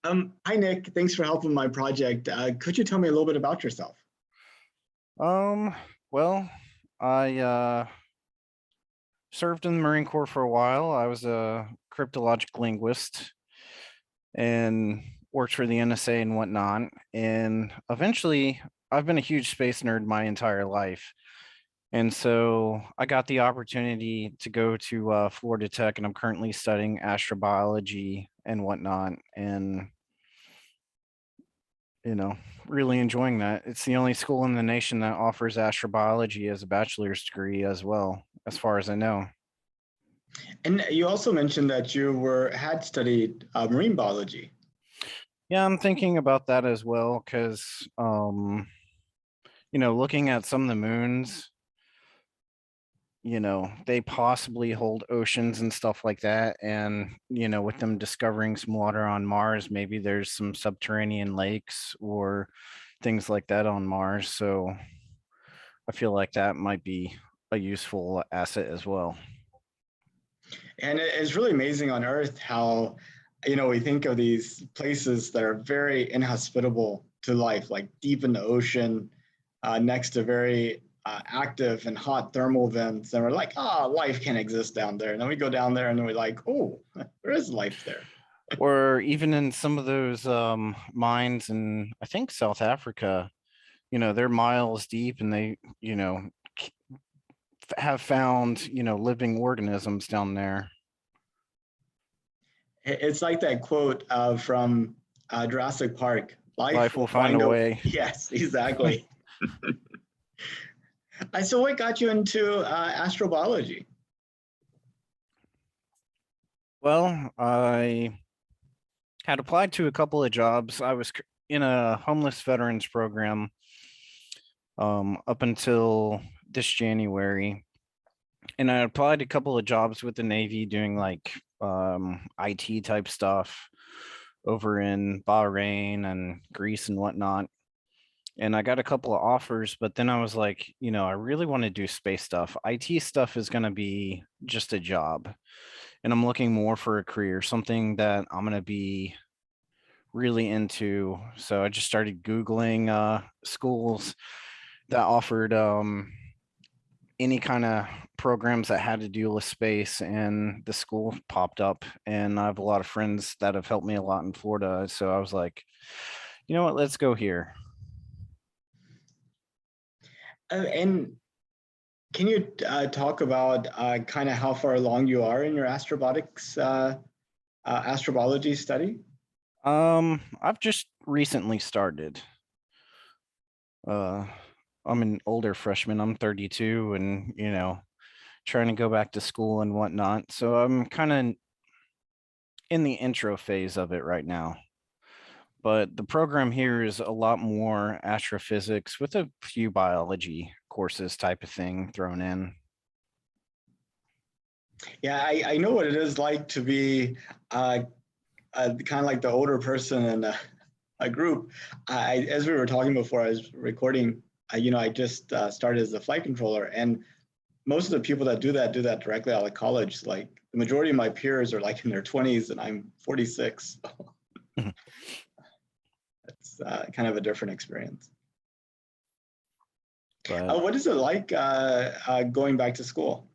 Hi Nick, thanks for helping my project. Could you tell me a little bit about yourself? Um, well, I served in the Marine Corps for a while. I was a cryptologic linguist and worked for the NSA and whatnot. And eventually, I've been a huge space nerd my entire life. And so I got the opportunity to go to Florida Tech, and I'm currently studying astrobiology and whatnot. And you know, really enjoying that. It's the only school in the nation that offers astrobiology as a bachelor's degree as well, as far as I know. And you also mentioned that you had studied marine biology. Yeah, I'm thinking about that as well because, looking at some of the moons, they possibly hold oceans and stuff like that. And, with them discovering some water on Mars, maybe there's some subterranean lakes or things like that on Mars. So I feel like that might be a useful asset as well. And it's really amazing on Earth how, we think of these places that are very inhospitable to life, like deep in the ocean, next to very active and hot thermal vents. And we're like, life can't exist down there. And then we go down there and we're like, oh, there is life there. Or even in some of those mines in, I think, South Africa, they're miles deep and they, c- have found, living organisms down there. It's like that quote from Jurassic Park. Life Life will will find a find a way. yes, exactly. So, what got you into astrobiology? Well, I had applied to a couple of jobs. I was in a homeless veterans program up until this January, and I applied a couple of jobs with the Navy doing like IT type stuff over in Bahrain and Greece and whatnot. And I got a couple of offers, but then I was like, I really want to do space stuff. IT stuff is going to be just a job. And I'm looking more for a career, something that I'm going to be really into. So I just started Googling schools that offered any kind of programs that had to deal with space, and the school popped up. And I have a lot of friends that have helped me a lot in Florida. So I was like, you know what, let's go here. And can you talk about kind of how far along you are in your astrobiology study? I've just recently started. Uh, I'm an older freshman. I'm 32, and trying to go back to school and whatnot. So I'm kind of in the intro phase of it right now. But the program here is a lot more astrophysics with a few biology courses type of thing thrown in. Yeah, I know what it is like to be kind of like the older person in a group. As we were talking before, I was recording. I just started as a flight controller, and most of the people that do that directly out of college. Like the majority of my peers are like in their 20s, and I'm 46. It's kind of a different experience. But What is it like going back to school?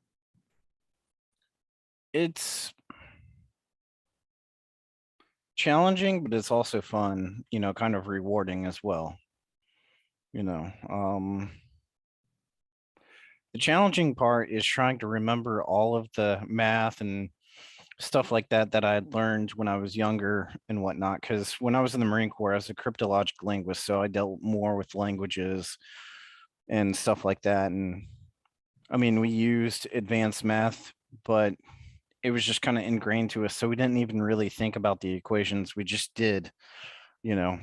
it's challenging, but it's also fun, kind of rewarding as well. You know, um, the challenging part is trying to remember all of the math and stuff like that that I had learned when I was younger and whatnot. Because when I was in the Marine Corps, I was a cryptologic linguist, so I dealt more with languages and stuff like that. And I mean, we used advanced math, but it was just kind of ingrained to us. So we didn't even really think about the equations. We just did, you know,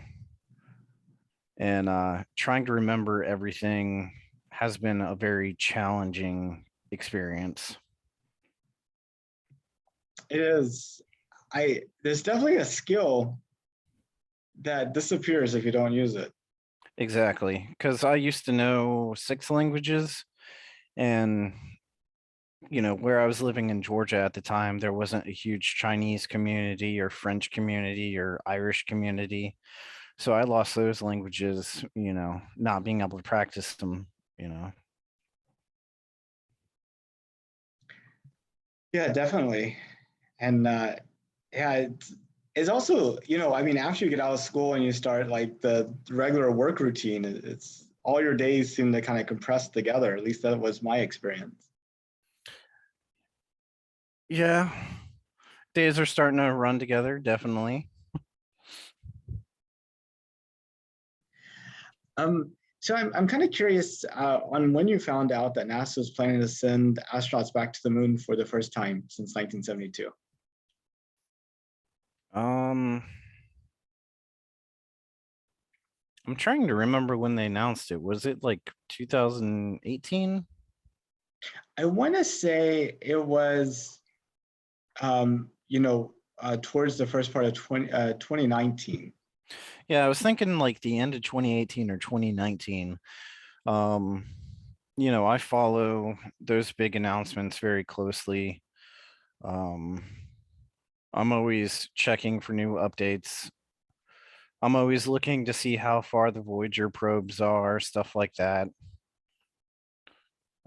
and trying to remember everything has been a very challenging experience. It is. There's definitely a skill that disappears if you don't use it. Exactly. Because I used to know 6 languages, and where I was living in Georgia at the time, there wasn't a huge Chinese community or French community or Irish community. So I lost those languages, not being able to practice them. Yeah, definitely. And yeah, it's also, I mean, after you get out of school and you start like the regular work routine, it's all your days seem to kind of compress together. At least that was my experience. Yeah. Days are starting to run together, definitely. So I'm kind of curious on when you found out that NASA was planning to send astronauts back to the moon for the first time since 1972. Um, I'm trying to remember when they announced it. Was it like 2018? I want to say it was, towards the first part of 2019. Yeah, I was thinking like the end of 2018 or 2019. Um, I follow those big announcements very closely. Um, I'm always checking for new updates. I'm always looking to see how far the Voyager probes are, stuff like that.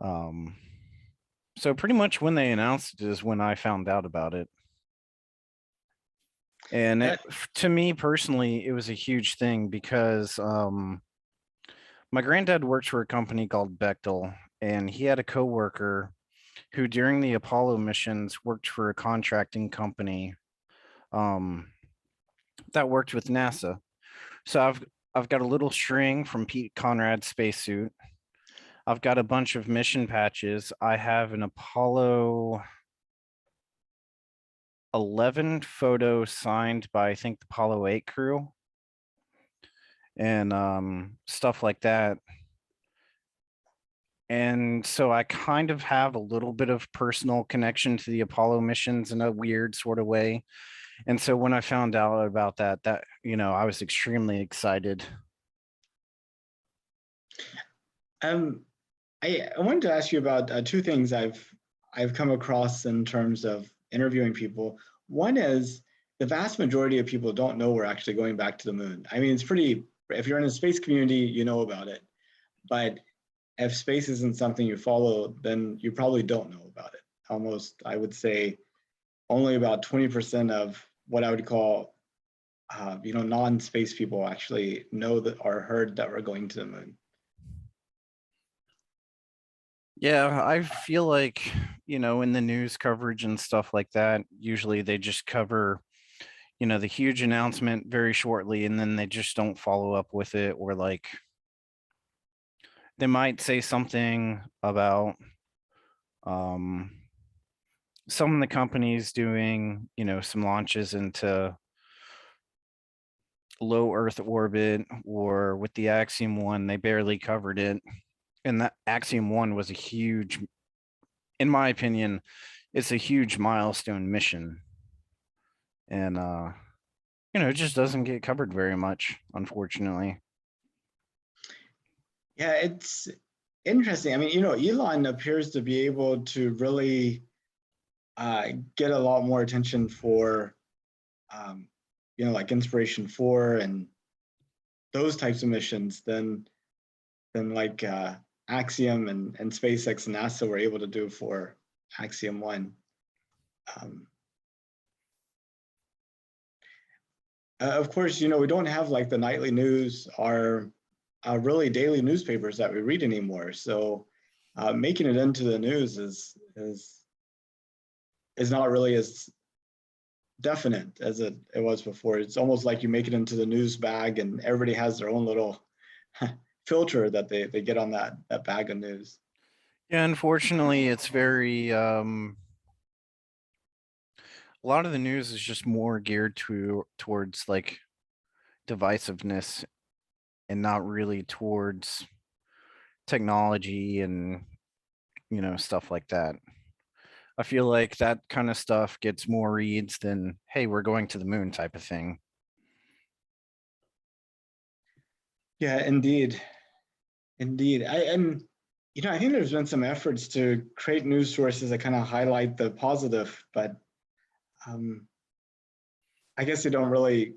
Um, so pretty much when they announced it is when I found out about it. And Uh, to me personally, it was a huge thing because my granddad worked for a company called Bechtel, and he had a coworker who, during the Apollo missions, worked for a contracting company um, that worked with NASA. So I've got a little string from Pete Conrad's spacesuit. I've got a bunch of mission patches. I have an Apollo 11 photo signed by I think the Apollo 8 crew and stuff like that. And so I kind of have a little bit of personal connection to the Apollo missions in a weird sort of way. And so when I found out about that, I was extremely excited. um, I wanted to ask you about two things I've come across in terms of interviewing people. One is the vast majority of people don't know we're actually going back to the moon. I mean, it's pretty. If you're in the space community, you know about it. But if space isn't something you follow, then you probably don't know about it. Almost, I would say, only about 20% of what I would call, non-space people actually know that or heard that we're going to the moon. Yeah, I feel like, in the news coverage and stuff like that, usually they just cover, the huge announcement very shortly and then they just don't follow up with it, or like they might say something about um some of the companies doing, some launches into low Earth orbit, or with the Axiom 1, they barely covered it. And that Axiom 1 was a huge, in my opinion, it's a huge milestone mission. And it just doesn't get covered very much, unfortunately. Yeah, it's interesting. I mean, Elon appears to be able to really get a lot more attention for, um, like Inspiration 4 and those types of missions than like Axiom and SpaceX and NASA were able to do for Axiom 1. Um, of course, we don't have like the nightly news or really daily newspapers that we read anymore. So making it into the news is not really as definite as it was before. It's almost like you make it into the news bag and everybody has their own little filter that they get on that bag of news. Yeah, unfortunately, it's very a lot of the news is just more geared towards like divisiveness and not really towards technology and stuff like that. I feel like that kind of stuff gets more reads than, hey, we're going to the moon type of thing. Yeah, indeed. Indeed. I think there's been some efforts to create news sources that kind of highlight the positive, but um, I guess they don't really,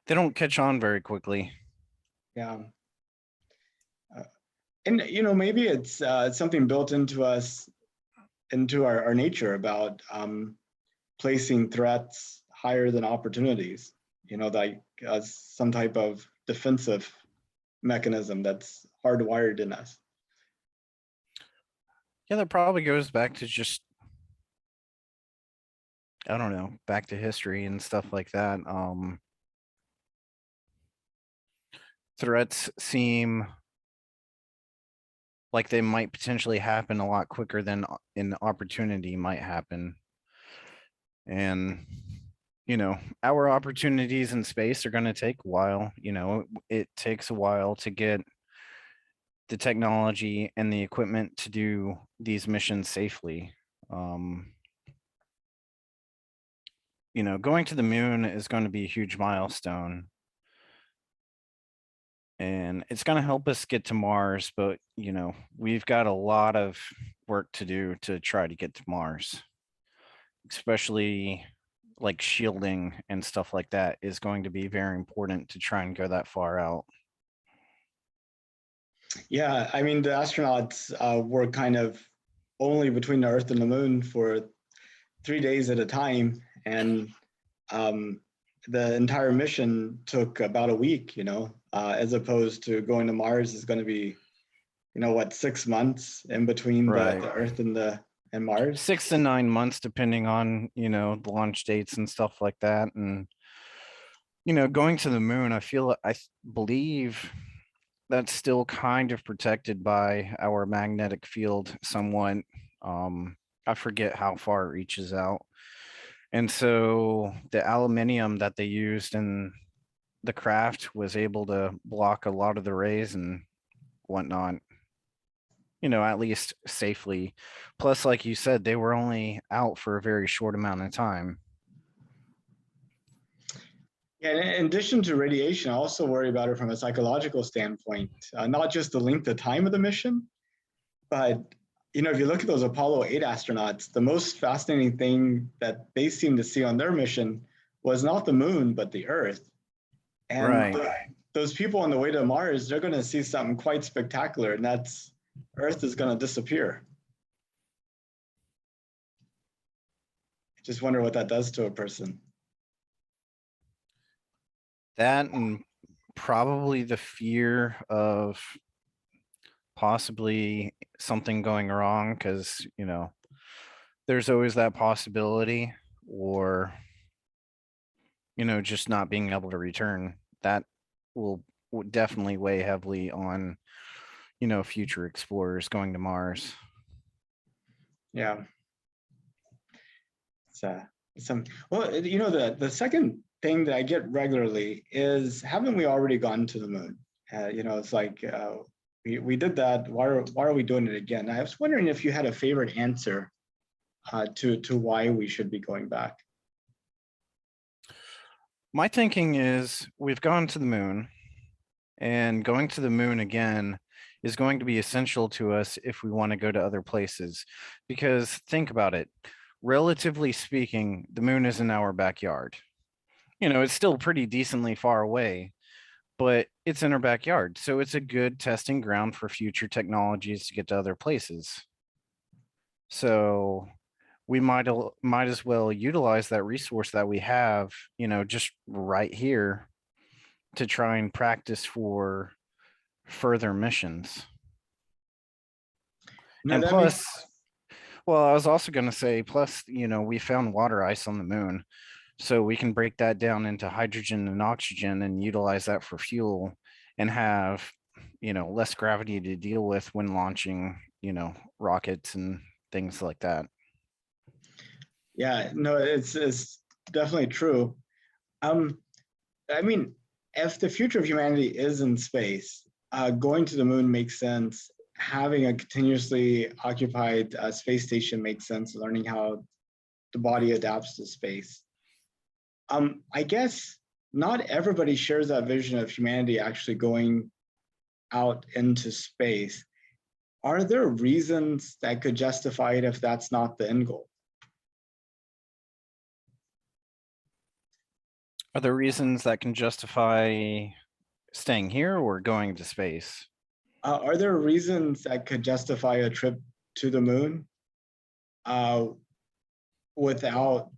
They don't catch on very quickly. yeah. And maybe it's something built into us, into our nature about placing threats higher than opportunities. Like some type of defensive mechanism that's hardwired in us. Yeah, that probably goes back to just, I don't know, back to history and stuff like that. Threats seem like they might potentially happen a lot quicker than an opportunity might happen. And, our opportunities in space are going to take a while. It takes a while to get the technology and the equipment to do these missions safely. Um, going to the moon is going to be a huge milestone. And it's going to help us get to Mars, but we've got a lot of work to do to try to get to Mars, especially like shielding and stuff like that is going to be very important to try and go that far out. Yeah, I mean, the astronauts were kind of only between the Earth and the Moon for 3 days at a time, and um, the entire mission took about a week. As opposed to going to Mars is going to be, 6 months in between Right. the Earth and Mars. 6 to 9 months, depending on, the launch dates and stuff like that. And, going to the moon, I believe that's still kind of protected by our magnetic field somewhat. Um, I forget how far it reaches out. And so the aluminium that they used in the craft was able to block a lot of the rays and whatnot, at least safely. Plus, like you said, they were only out for a very short amount of time. Yeah, and in addition to radiation, I also worry about it from a psychological standpoint, not just the length of time of the mission, but if you look at those Apollo 8 astronauts, the most fascinating thing that they seemed to see on their mission was not the moon, but the Earth. And Right. those people on the way to Mars, they're going to see something quite spectacular, and that's Earth is going to disappear. I just wonder what that does to a person. That and probably the fear of possibly something going wrong because, there's always that possibility, or, just not being able to return. That will definitely weigh heavily on, future explorers going to Mars. Yeah. Some well, the second thing that I get regularly is, haven't we already gone to the moon? It's like we did that. Why are we doing it again? I was wondering if you had a favorite answer to why we should be going back. My thinking is we've gone to the moon, and going to the moon again is going to be essential to us if we want to go to other places. Because think about it, relatively speaking, the moon is in our backyard. It's still pretty decently far away, but it's in our backyard. So it's a good testing ground for future technologies to get to other places. So we might as well utilize that resource that we have, just right here to try and practice for further missions. No, And that makes plus, well, I was also going to say, plus, we found water ice on the moon. So we can break that down into hydrogen and oxygen and utilize that for fuel and have, less gravity to deal with when launching, rockets and things like that. Yeah, no, it's definitely true. Um, I mean, if the future of humanity is in space, going to the moon makes sense. Having a continuously occupied space station makes sense. Learning how the body adapts to space. I guess not everybody shares that vision of humanity actually going out into space. are there reasons that could justify it if that's not the end goal? Are there reasons that can justify staying here or going to space? Are there reasons that could justify a trip to the moon without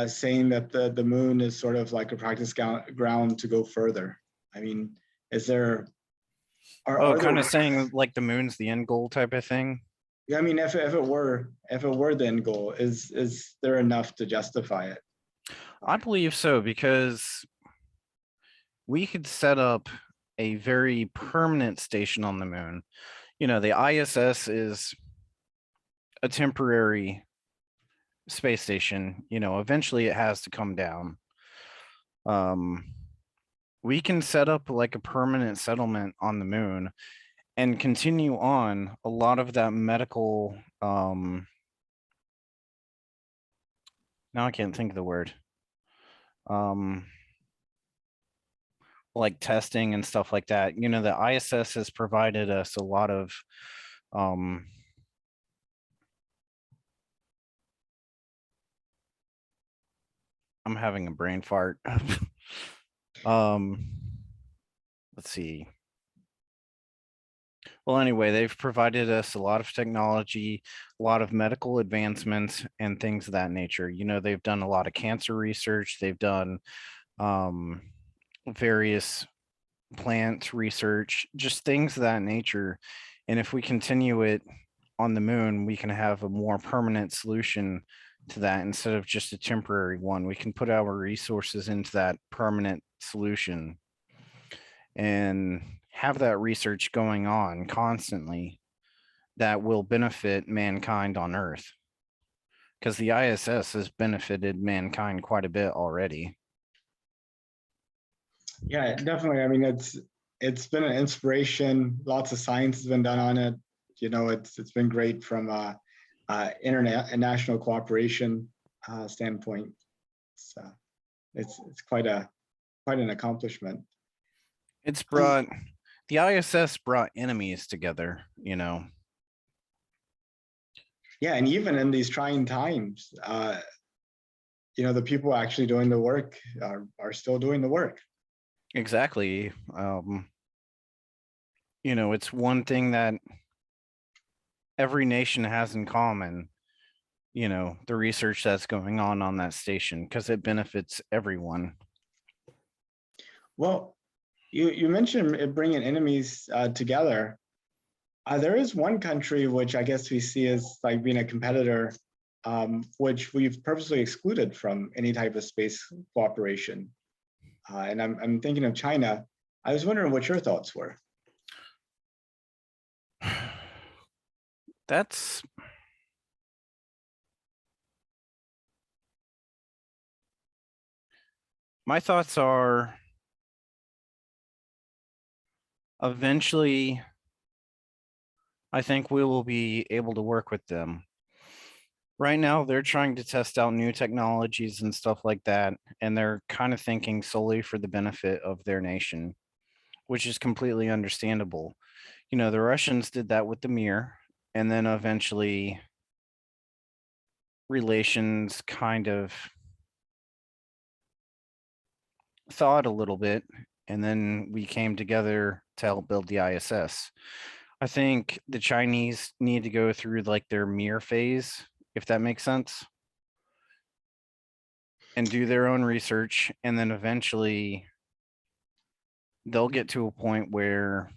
saying that the moon is sort of like a practice ground to go further? I mean, is there Oh, are kind there? of saying like the moon's the end goal type of thing. I mean, if it were the end goal, is there enough to justify it? I believe so, because we could set up a very permanent station on the moon. You know, the ISS is a temporary space station. You know, eventually it has to come down. We can set up like a permanent settlement on the moon and continue on a lot of that medical now I can't think of the word. Um like testing and stuff like that. You know, the ISS has provided us a lot of um I'm having a brain fart. um let's see. Well, anyway, they've provided us a lot of technology, a lot of medical advancements, and things of that nature. You know, they've done a lot of cancer research. They've done um, various plant research, just things of that nature. And if we continue it on the moon, we can have a more permanent solution to that instead of just a temporary one. We can put our resources into that permanent solution and have that research going on constantly that will benefit mankind on Earth. Because the ISS has benefited mankind quite a bit already. Yeah, definitely. I mean, it's been an inspiration. Lots of science has been done on it. You know, it's been great from international cooperation standpoint. So it's quite an accomplishment. It's brought the ISS brought enemies together, you know. Yeah, and even in these trying times, you know, the people actually doing the work are still doing the work. Exactly. You know, it's one thing that every nation has in common, you know, the research that's going on that station, because it benefits everyone. Well, you mentioned it bringing enemies together. There is one country which I guess we see as like being a competitor, which we've purposely excluded from any type of space cooperation. And I'm thinking of China. I was wondering what your thoughts were. That's my thoughts are eventually I think we will be able to work with them. Right now, they're trying to test out new technologies and stuff like that, and they're kind of thinking solely for the benefit of their nation, which is completely understandable. You know, the Russians did that with the Mir, and then eventually relations kind of thawed a little bit, and then we came together to help build the ISS. I think the Chinese need to go through like their Mir phase, if that makes sense, and do their own research, and then eventually they'll get to a point where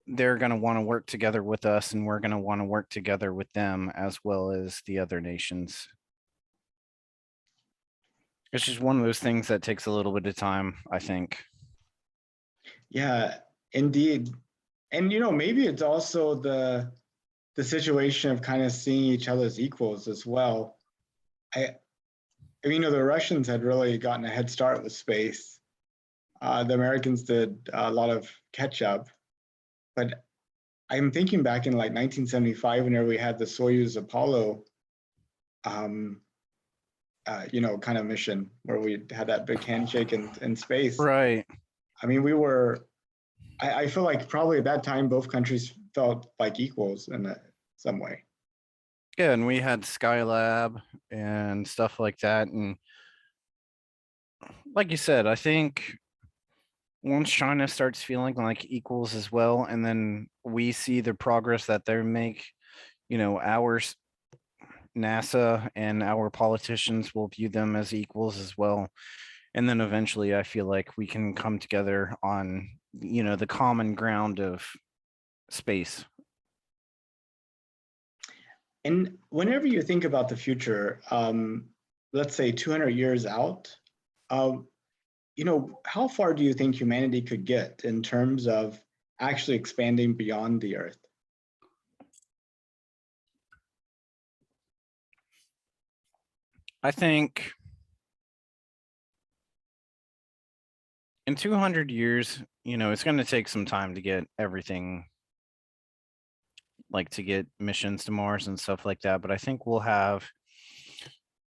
they're going to want to work together with us, and we're going to want to work together with them as well as the other nations. It's just one of those things that takes a little bit of time, I think. Yeah, indeed. And you know, maybe it's also the situation of kind of seeing each other as equals as well. I you know, the Russians had really gotten a head start with space. The Americans did a lot of catch up, but I'm thinking back in like 1975, whenever we had the Soyuz Apollo, um, you know, kind of mission where we had that big handshake in space. Right. I mean, we were I feel like probably at that time both countries felt like equals in some way. Yeah, and we had Skylab and stuff like that. And like you said, I think once China starts feeling like equals as well, and then we see the progress that they make, ours, NASA and our politicians will view them as equals as well. And then eventually I feel like we can come together on, the common ground of space. And whenever you think about the future, let's say 200 years out, um, how far do you think humanity could get in terms of actually expanding beyond the Earth? I think in 200 years, it's going to take some time to get everything, like to get missions to Mars and stuff like that. But I think we'll have,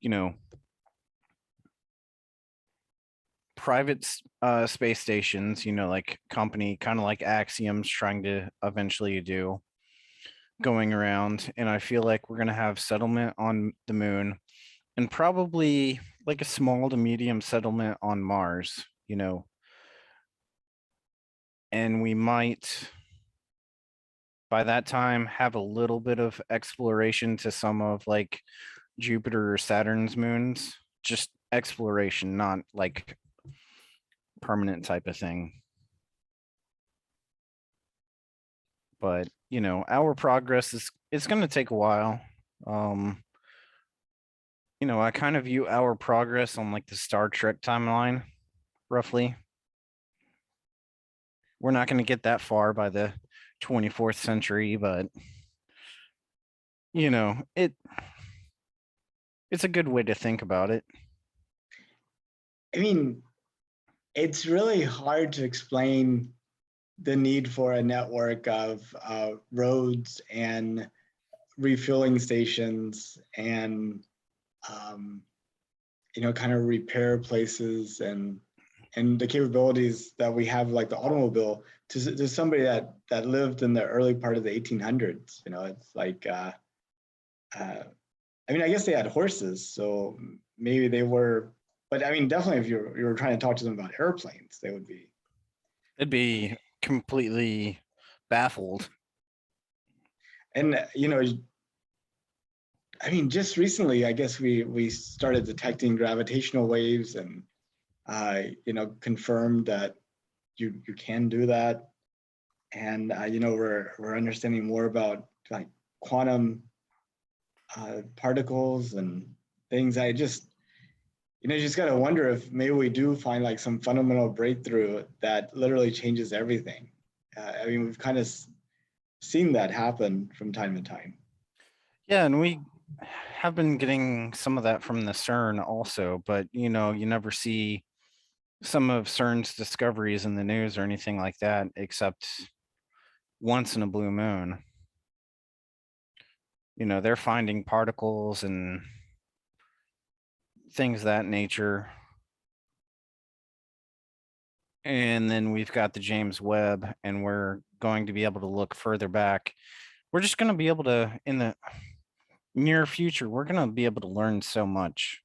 you know, private space stations, like company, kind of like Axiom's trying to eventually do, going around. And I feel like we're going to have settlement on the moon and probably like a small to medium settlement on Mars, and we might by that time have a little bit of exploration to some of like Jupiter or Saturn's moons, just exploration, not like permanent type of thing. But our progress is it's going to take a while. um I kind of view our progress on like the Star Trek timeline, roughly. We're not going to get that far by the 24th century, but it it's a good way to think about it. I mean, it's really hard to explain the need for a network of roads and refueling stations and um, kind of repair places and the capabilities that we have, like the automobile, to somebody that lived in the early part of the 1800s. It's like I mean, I guess they had horses, so maybe they were, but I mean, definitely if you were trying to talk to them about airplanes, they would be. It'd be completely baffled. And I mean, just recently, I guess we started detecting gravitational waves, and confirmed that you can do that, and we're understanding more about like quantum particles and things. I just you just got to wonder if maybe we do find like some fundamental breakthrough that literally changes everything. I mean, we've kind of seen that happen from time to time. Yeah, and we have been getting some of that from the CERN also, but you never see some of CERN's discoveries in the news or anything like that, except once in a blue moon. They're finding particles and things of that nature. And then we've got the James Webb, and we're going to be able to look further back. We're just going to be able to, in the near future, we're going to be able to learn so much.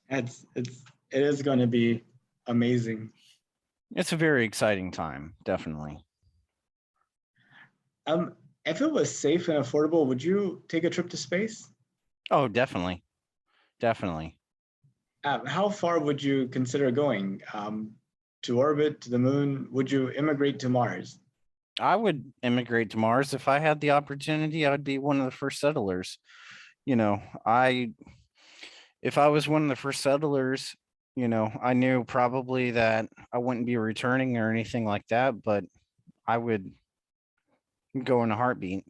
It is going to be amazing. It's a very exciting time, definitely. If it was safe and affordable, would you take a trip to space? Oh, definitely. Definitely. How far would you consider going? To orbit, to the moon? Would you immigrate to Mars? I would immigrate to Mars if I had the opportunity. I would be one of the first settlers. I if I was one of the first settlers, I knew probably that I wouldn't be returning or anything like that, but I would go in a heartbeat.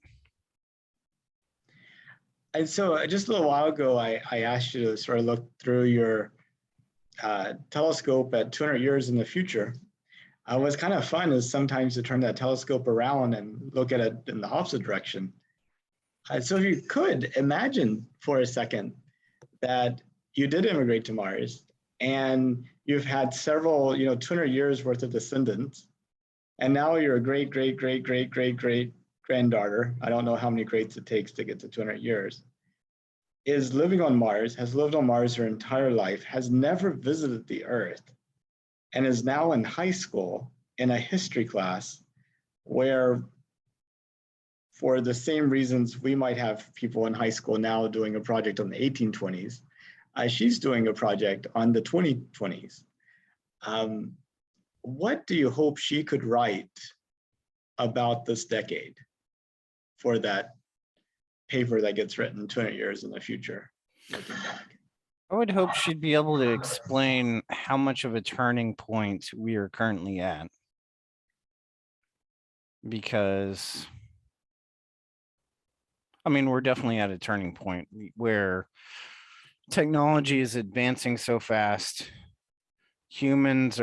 And so just a little while ago, I asked you to sort of look through your telescope at 200 years in the future. What's kind of fun is sometimes to turn that telescope around and look at it in the opposite direction. So if you could imagine for a second that you did immigrate to Mars, and you've had several, 200 years worth of descendants, and now you're a great, great, great, great, great, great granddaughter. I don't know how many greats it takes to get to 200 years. Is living on Mars, has lived on Mars her entire life, has never visited the Earth, and is now in high school in a history class where, for the same reasons we might have people in high school now doing a project on the 1820s, she's doing a project on the 2020s. What do you hope she could write about this decade for that paper that gets written 200 years in the future, looking back? I would hope she'd be able to explain how much of a turning point we are currently at. Because, I mean, we're definitely at a turning point where technology is advancing so fast. Humans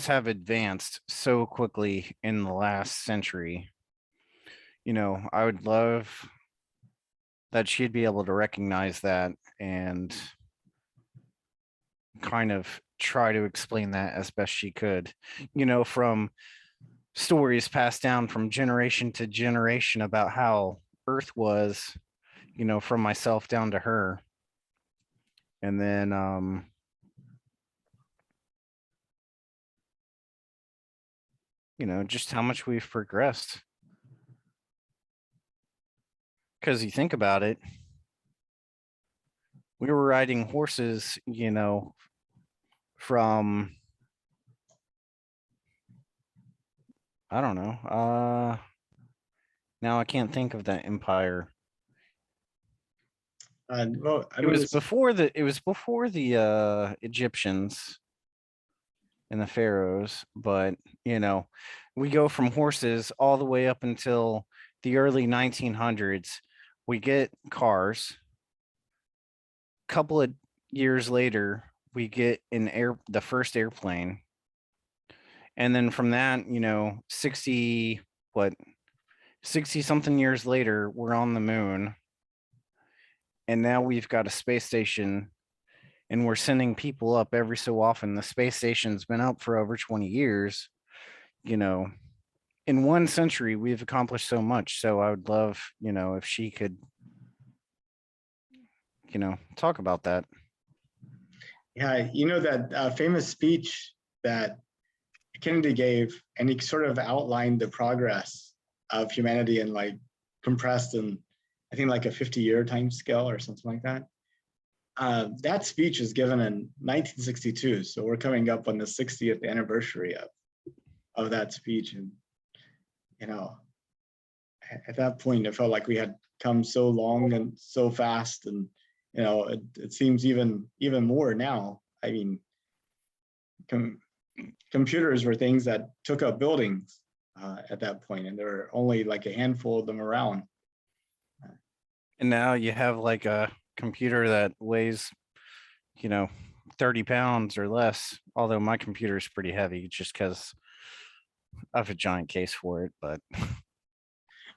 have advanced so quickly in the last century. I would love that she'd be able to recognize that and kind of try to explain that as best she could, from stories passed down from generation to generation about how Earth was, from myself down to her. And then, just how much we've progressed. Because you think about it, we were riding horses, from, I don't know. Now I can't think of that empire. Well, I It mean, was before the Egyptians and the pharaohs, but we go from horses all the way up until the early 1900s. We get cars. A couple of years later, we get the first airplane. And then from that, 60 something years later, we're on the moon. And now we've got a space station and we're sending people up every so often. The space station's been up for over 20 years. In 1 century, we've accomplished so much. So I would love, if she could, talk about that. Yeah, that famous speech that Kennedy gave, and he sort of outlined the progress of humanity in like compressed in, I think, like a 50-year time scale or something like that. That speech was given in 1962, so we're coming up on the 60th anniversary of that speech, and at that point, it felt like we had come so long and so fast, and it seems even more now. I mean, computers were things that took up buildings at that point, and there were only like a handful of them around. And now you have like a computer that weighs, 30 pounds or less, although my computer is pretty heavy just because I have a giant case for it. But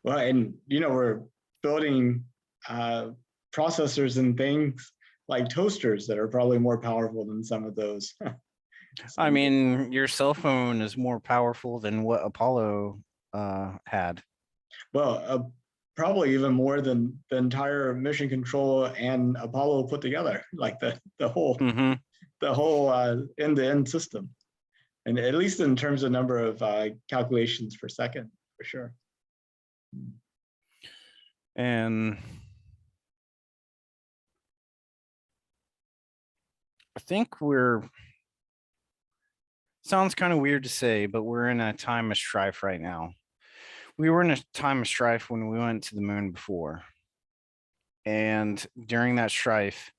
well, and we're building processors and things like toasters that are probably more powerful than some of those. I mean, your cell phone is more powerful than what Apollo had. Well, probably even more than the entire mission control and Apollo put together, like the whole end-to-end system, and at least in terms of number of calculations per second, for sure. And I think sounds kind of weird to say, but we're in a time of strife right now. We were in a time of strife when we went to the moon before. And during that strife,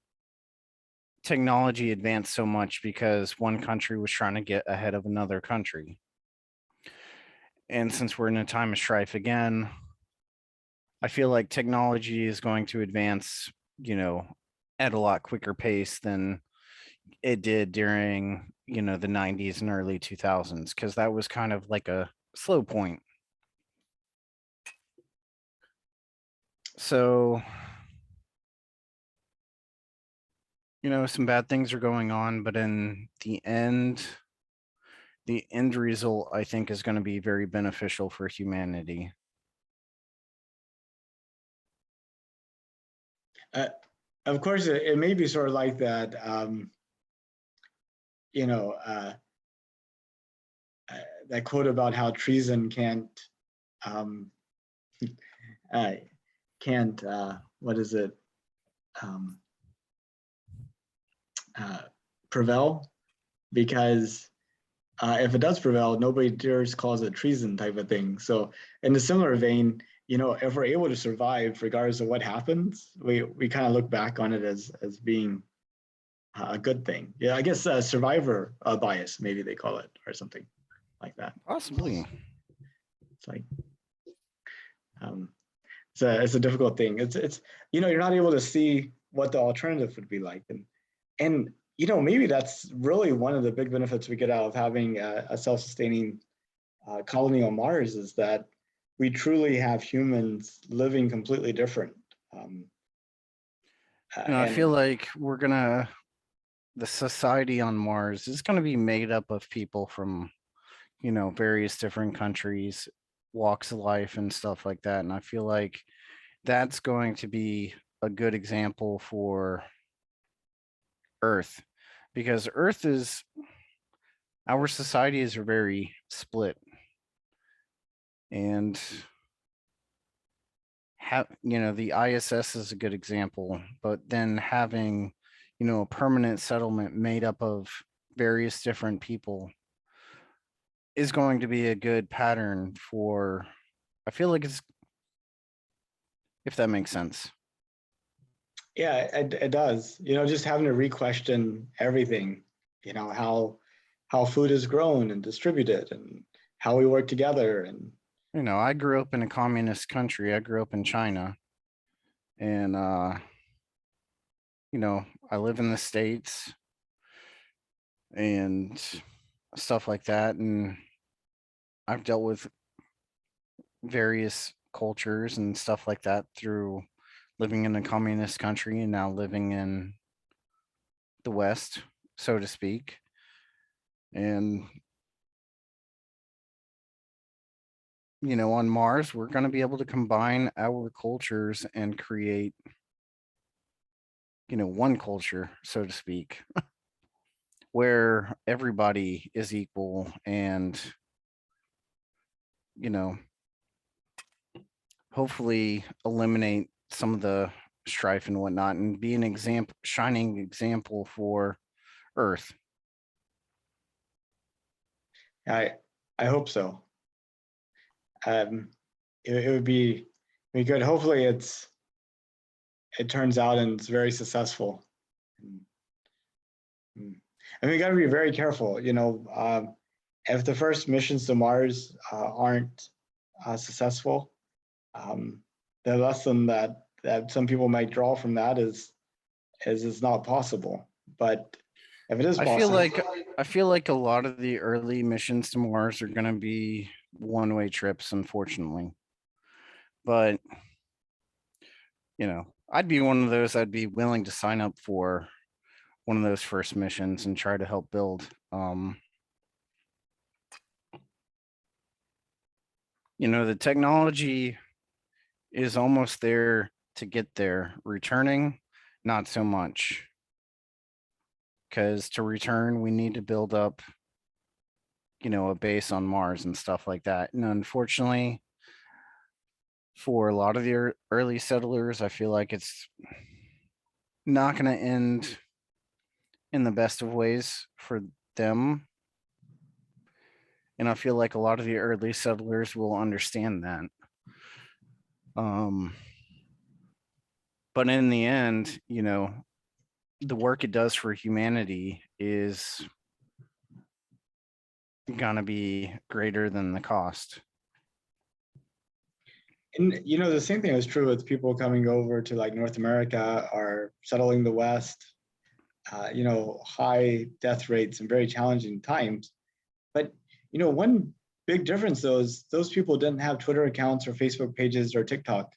technology advanced so much because one country was trying to get ahead of another country. And since we're in a time of strife again, I feel like technology is going to advance, at a lot quicker pace than it did during, the 90s and early 2000s, because that was kind of like a slow point. So some bad things are going on, but in the end result, I think, is going to be very beneficial for humanity. Of course, it may be sort of like that, that quote about how treason um, can't what is it, um, prevail, because if it does prevail, nobody dares calls it treason type of thing. So in a similar vein, if we're able to survive regardless of what happens, we kind of look back on it as being a good thing. Yeah, I guess survivor bias, maybe they call it, or something like that. Possibly. It's like it's a difficult thing. It's you're not able to see what the alternative would be like, and maybe that's really one of the big benefits we get out of having a self-sustaining colony on Mars, is that we truly have humans living completely different. I feel like the society on Mars is going to be made up of people from, various different countries, walks of life, and stuff like that. And I feel like that's going to be a good example for Earth, because our societies are very split. And the ISS is a good example, but then having, a permanent settlement made up of various different people is going to be a good pattern for, I feel like it's, if that makes sense. Yeah, it does. Just having to re-question everything, how food is grown and distributed, and how we work together. And I grew up in a communist country. I grew up in China, and I live in the States and stuff like that, and I've dealt with various cultures and stuff like that through living in a communist country and now living in the West, so to speak. And on Mars, we're going to be able to combine our cultures and create, one culture, so to speak, where everybody is equal and, hopefully eliminate some of the strife and whatnot, and be an shining example for Earth. I hope so. It would be good. Hopefully it turns out and it's very successful. And we got to be very careful. If the first missions to Mars aren't successful, the lesson that some people might draw from that is it's not possible. But if it is possible, I feel like a lot of the early missions to Mars are going to be one-way trips, unfortunately. But I'd be one of those. I'd be willing to sign up for one of those first missions and try to help build. The technology is almost there to get there. Returning, not so much. Because to return, we need to build up, a base on Mars and stuff like that. And unfortunately, for a lot of the early settlers, I feel like it's not going to end in the best of ways for them. And I feel like a lot of the early settlers will understand that. But in the end, the work it does for humanity is gonna be greater than the cost. And the same thing is true with people coming over to like North America or settling the West. High death rates and very challenging times. But one big difference though is those people didn't have Twitter accounts or Facebook pages or TikTok.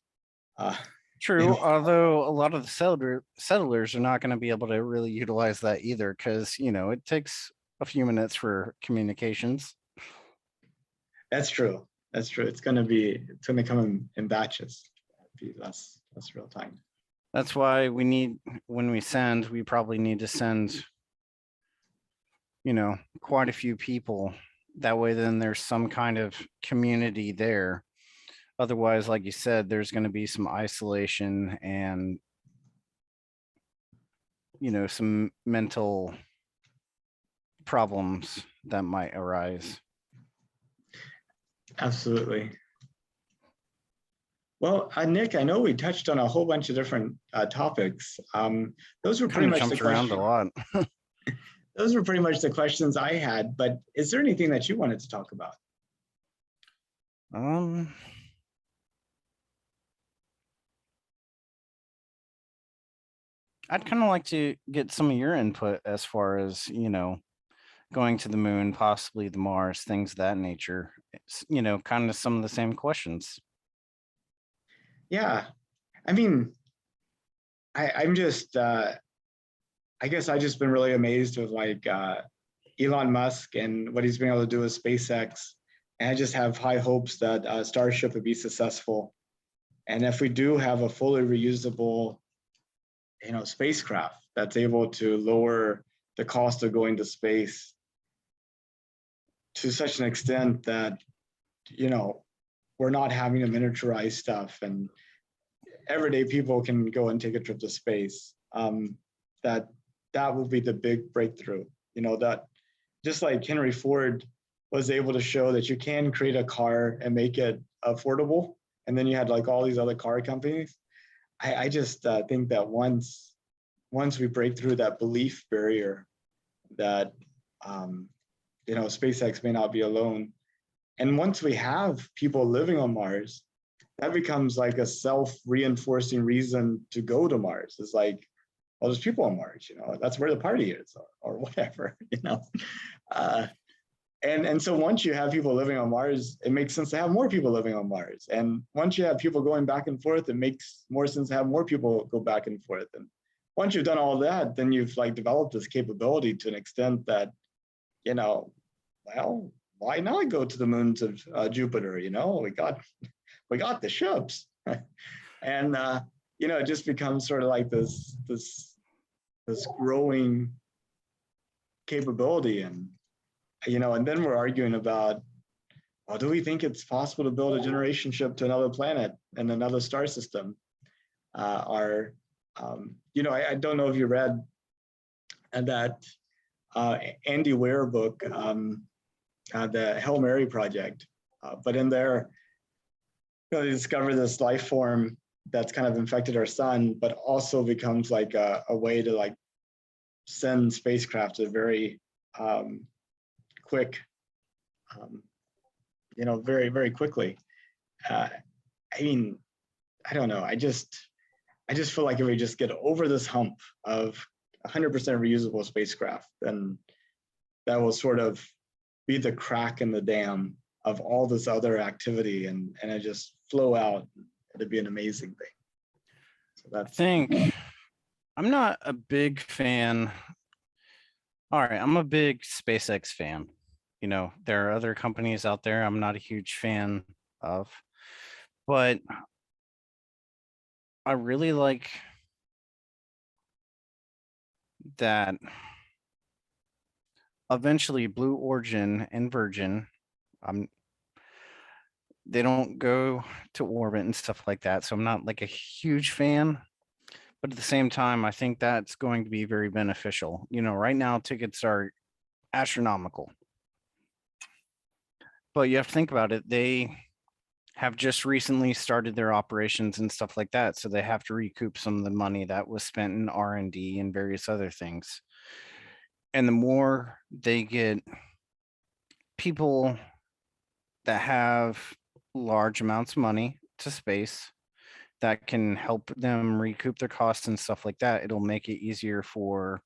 True, although a lot of the settlers are not going to be able to really utilize that either, because it takes a few minutes for communications. That's true. That's true. It's gonna come in batches. It'll be less real time. That's why when we send, we probably need to send, quite a few people. That way, then there's some kind of community there. Otherwise, like you said, there's going to be some isolation and, some mental problems that might arise. Absolutely. Well, Nick, I know we touched on a whole bunch of different topics. Those were pretty Kind of much the jumps around a questions. lot. Those were pretty much the questions I had. But is there anything that you wanted to talk about? I'd kind of like to get some of your input as far as, going to the moon, possibly the Mars, things of that nature. It's, kind of some of the same questions. Yeah, I mean, I'm just, I guess I just been really amazed with like Elon Musk and what he's been able to do with SpaceX. And I just have high hopes that Starship would be successful. And if we do have a fully reusable, spacecraft that's able to lower the cost of going to space to such an extent that, we're not having to miniaturize stuff and everyday people can go and take a trip to space. That will be the big breakthrough. That just like Henry Ford was able to show that you can create a car and make it affordable, and then you had like all these other car companies. I just think that once we break through that belief barrier, that SpaceX may not be alone, and once we have people living on Mars, that becomes like a self-reinforcing reason to go to Mars. It's like, well, there's people on Mars, that's where the party is, or whatever, and so once you have people living on Mars, it makes sense to have more people living on Mars. And once you have people going back and forth, it makes more sense to have more people go back and forth. And once you've done all that, then you've like developed this capability to an extent that, well, why not go to the moons of Jupiter? We got the ships, and it just becomes sort of like this growing capability. And and then we're arguing about, well, do we think it's possible to build a generation ship to another planet and another star system? I don't know if you read that Andy Weir book, the Hail Mary Project, but in there, they discover this life form that's kind of infected our sun, but also becomes like a way to like send spacecraft at very quick, very, very quickly. I mean, I don't know. I just feel like if we just get over this hump of 100% reusable spacecraft, then that will sort of be the crack in the dam of all this other activity, and it just flow out. It'd be an amazing thing. So I think I'm not a big fan. All right, I'm a big SpaceX fan. There are other companies out there I'm not a huge fan of, but I really like that eventually Blue Origin and Virgin, they don't go to orbit and stuff like that. So I'm not like a huge fan, but at the same time, I think that's going to be very beneficial. Right now tickets are astronomical, but you have to think about it. They have just recently started their operations and stuff like that, so they have to recoup some of the money that was spent in R&D and various other things. And the more they get people that have large amounts of money to space that can help them recoup their costs and stuff like that, it'll make it easier for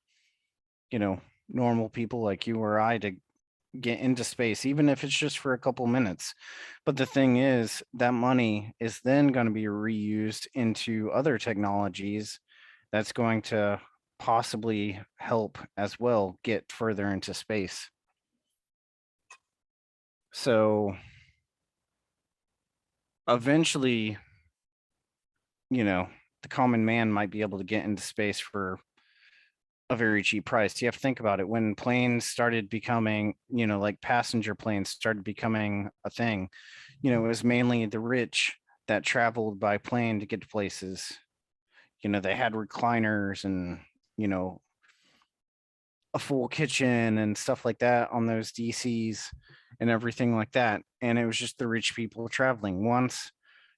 normal people like you or I to get into space, even if it's just for a couple minutes. But the thing is, that money is then going to be reused into other technologies that's going to possibly help as well get further into space. So eventually, the common man might be able to get into space for a very cheap price. You have to think about it. When planes started becoming, like passenger planes started becoming a thing, it was mainly the rich that traveled by plane to get to places. They had recliners and, you know, a full kitchen and stuff like that on those DCs and everything like that. And it was just the rich people traveling. Once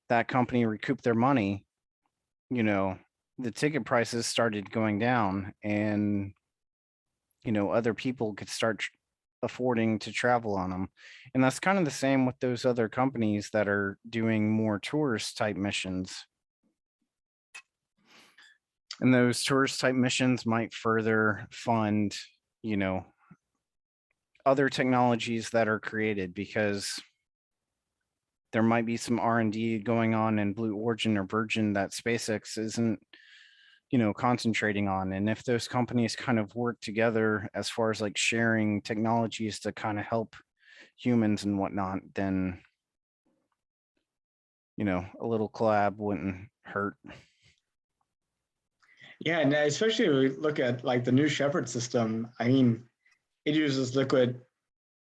that company recouped their money, you know, the ticket prices started going down and, other people could start affording to travel on them. And that's kind of the same with those other companies that are doing more tourist type missions. And those tourist type missions might further fund, you know, other technologies that are created because there might be some R&D going on in Blue Origin or Virgin that SpaceX isn't, concentrating on. And if those companies kind of work together as far as like sharing technologies to kind of help humans and whatnot, then, a little collab wouldn't hurt. Yeah, and especially if we look at like the New Shepard system. I mean, it uses liquid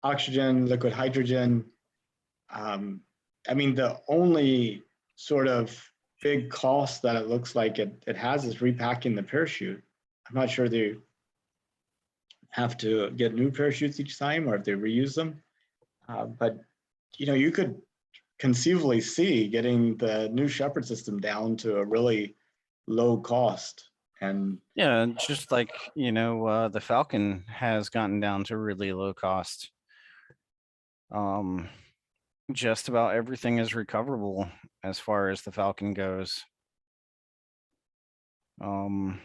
oxygen, liquid hydrogen. Um, I mean, the only sort of big cost that it looks like it has is repacking the parachute. I'm not sure they have to get new parachutes each time or if they reuse them. But you could conceivably see getting the New Shepard system down to a really low cost. And Yeah, just like, the Falcon has gotten down to really low cost. Um, just about everything is recoverable as far as the Falcon goes. Um,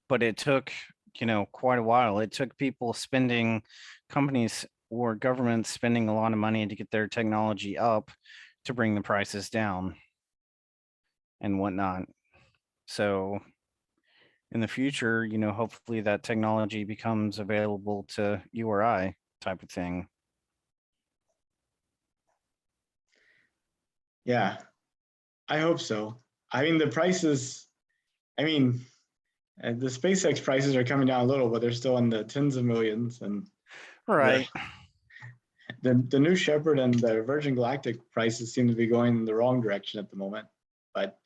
but it took, quite a while. It took people spending, companies or governments spending a lot of money to get their technology up to bring the prices down and whatnot. So in the future, hopefully that technology becomes available to you or I type of thing. yeah, I hope so. I mean, the prices, I mean, the SpaceX prices are coming down a little, but they're still in the tens of millions. And the Right. the New Shepard and the Virgin Galactic prices seem to be going in the wrong direction at the moment. But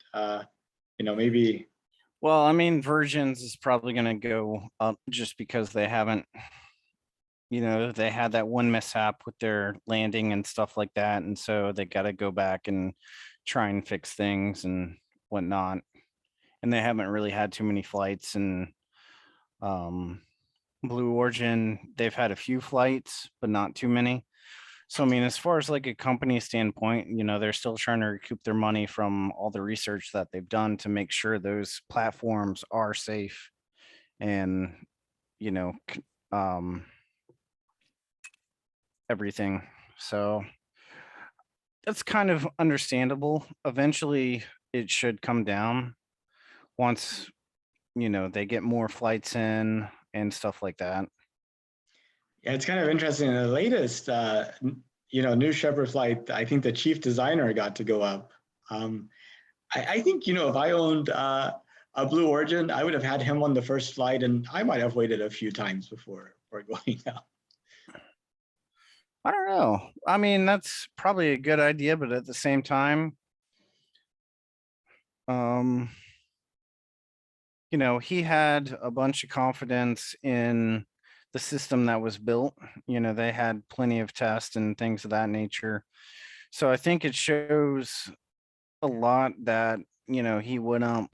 maybe. Well, I mean, Virgins is probably going to go up just because they haven't, they had that one mishap with their landing and stuff like that. And so they got to go back and try and fix things and whatnot. And they haven't really had too many flights. And Blue Origin, they've had a few flights, but not too many. So, I mean, as far as like a company standpoint, they're still trying to recoup their money from all the research that they've done to make sure those platforms are safe and, you know, um, everything. So that's kind of understandable. Eventually, it should come down once, they get more flights in and stuff like that. Yeah, it's kind of interesting. The latest, New Shepard flight, I think the chief designer got to go up. I think, if I owned a Blue Origin, I would have had him on the first flight, and I might have waited a few times before going out. I don't know. I mean, that's probably a good idea, but at the same time, um, he had a bunch of confidence in the system that was built. They had plenty of tests and things of that nature. So I think it shows a lot that, he went up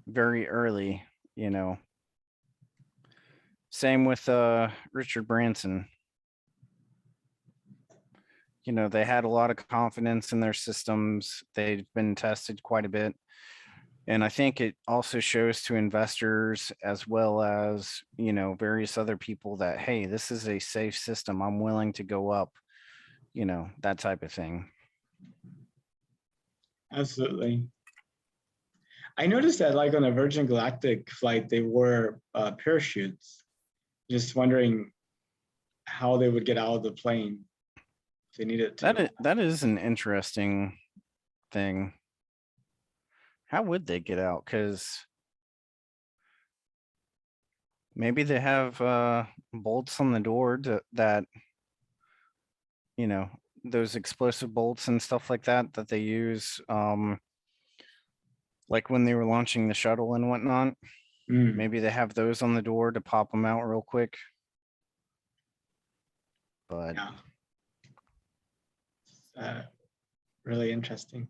very early, you know. Same with Richard Branson. They had a lot of confidence in their systems. They've been tested quite a bit. And I think it also shows to investors as well as, various other people that, hey, this is a safe system. I'm willing to go up, that type of thing. Absolutely. I noticed that like on a Virgin Galactic flight, they wore parachutes. Just wondering how they would get out of the plane if they needed to. That is an interesting thing. How would they get out? Because maybe they have bolts on the door that, those explosive bolts and stuff like that they use, like when they were launching the shuttle and whatnot. Mm, Maybe they have those on the door to pop them out real quick. But yeah. Really interesting.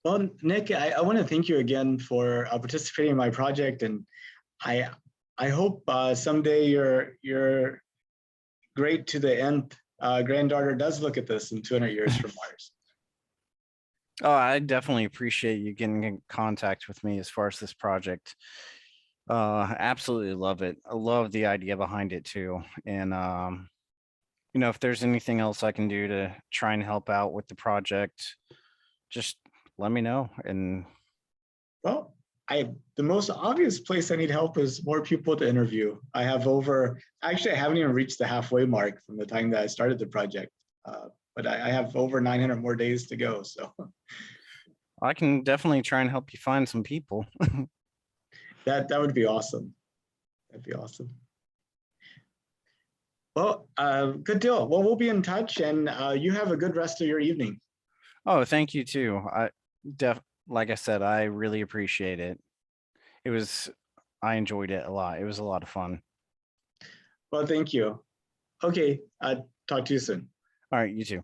Well, Nick, I want to thank you again for participating in my project, and I I hope someday your great to the nth granddaughter does look at this in 200 years from Mars. oh, I definitely appreciate you getting in contact with me as far as this project. Absolutely love it. I love the idea behind it too. And if there's anything else I can do to try and help out with the project, just let me know. And Well, the most obvious place I need help is more people to interview. I haven't even reached the halfway mark from the time that I started the project, but I have over 900 more days to go. So I can definitely try and help you find some people. that would be awesome. That'd be awesome. Well, good deal. Well, we'll be in touch, and you have a good rest of your evening. Oh, thank you too. Like I said, I really appreciate it. I enjoyed it a lot. It was a lot of fun. Well, thank you. Okay, talk to you soon. All right, you too.